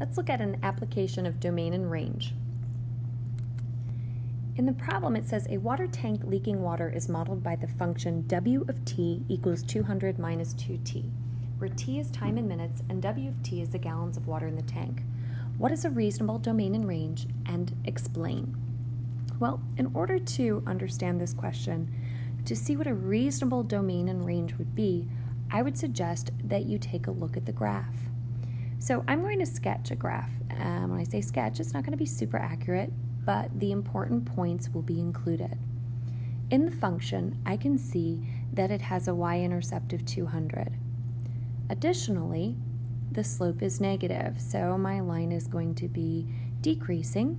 Let's look at an application of domain and range. In the problem, it says a water tank leaking water is modeled by the function W of t equals 200 minus 2t, where t is time in minutes and W of t is the gallons of water in the tank. What is a reasonable domain and range, and explain? Well, in order to understand this question, to see what a reasonable domain and range would be, I would suggest that you take a look at the graph. So I'm going to sketch a graph. When I say sketch, it's not going to be super accurate, but the important points will be included. In the function, I can see that it has a y-intercept of 200. Additionally, the slope is negative, so my line is going to be decreasing.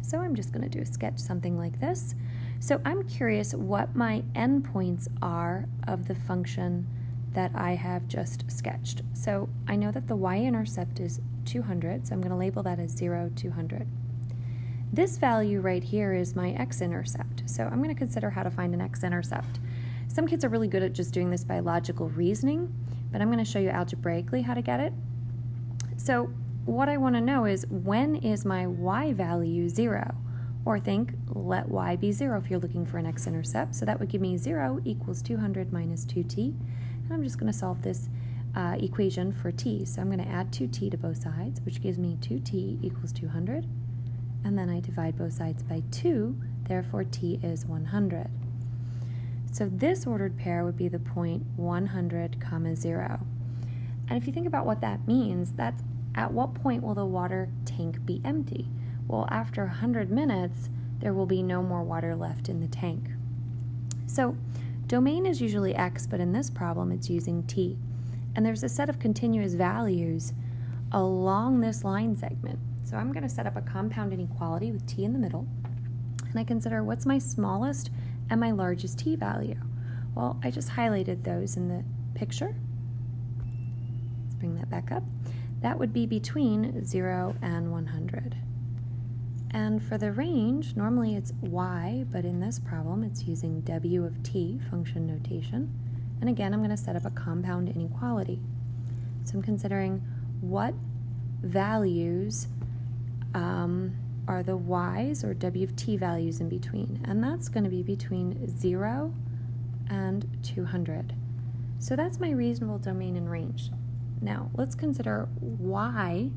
So I'm just going to do a sketch something like this. So I'm curious what my endpoints are of the function that I have just sketched. So I know that the y-intercept is 200, so I'm going to label that as 0, 200. This value right here is my x-intercept, so I'm going to consider how to find an x-intercept. Some kids are really good at just doing this by logical reasoning, but I'm going to show you algebraically how to get it. So what I want to know is, when is my y value 0? Or think, let y be 0 if you're looking for an x-intercept. So that would give me 0 equals 200 minus 2t. And I'm just going to solve this equation for t. So I'm going to add 2t to both sides, which gives me 2t equals 200. And then I divide both sides by 2, therefore t is 100. So this ordered pair would be the point 100, 0. And if you think about what that means, that's at what point will the water tank be empty? Well, after 100 minutes, there will be no more water left in the tank. So domain is usually x, but in this problem it's using t. And there's a set of continuous values along this line segment. So I'm going to set up a compound inequality with t in the middle, and I consider what's my smallest and my largest t value. Well, I just highlighted those in the picture. Let's bring that back up. That would be between 0 and 100. And for the range, normally it's y, but in this problem it's using w of t, function notation. And again, I'm going to set up a compound inequality. So I'm considering what values are the y's or w of t values in between. And that's going to be between 0 and 200. So that's my reasonable domain and range. Now, let's consider y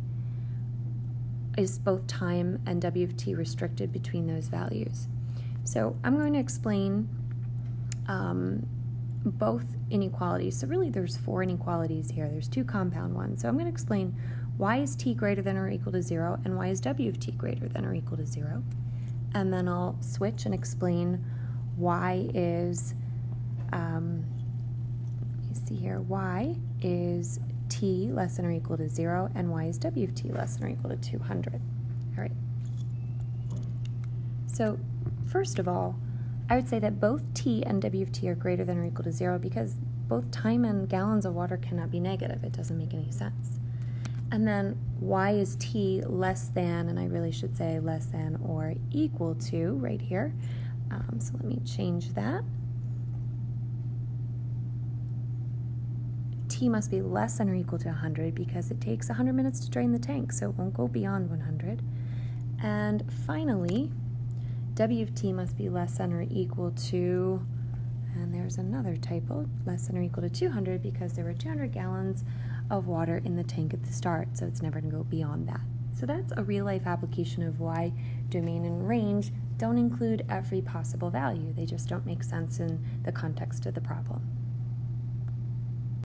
is both time and w of t restricted between those values. So I'm going to explain both inequalities. So really there's 4 inequalities here. There's 2 compound ones. So I'm going to explain why is t greater than or equal to 0 and why is w of t greater than or equal to 0. And then I'll switch and explain why is, you see here, y is t less than or equal to 0 and y is w of t less than or equal to 200. All right. So first of all, I would say that both t and w of t are greater than or equal to 0 because both time and gallons of water cannot be negative. It doesn't make any sense. And then y is t less than, and I really should say less than or equal to right here. So let me change that. T must be less than or equal to 100 because it takes 100 minutes to drain the tank, so it won't go beyond 100. And finally, w of t must be less than or equal to, and there's another typo, less than or equal to 200 because there were 200 gallons of water in the tank at the start, so it's never going to go beyond that. So that's a real-life application of why domain and range don't include every possible value. They just don't make sense in the context of the problem.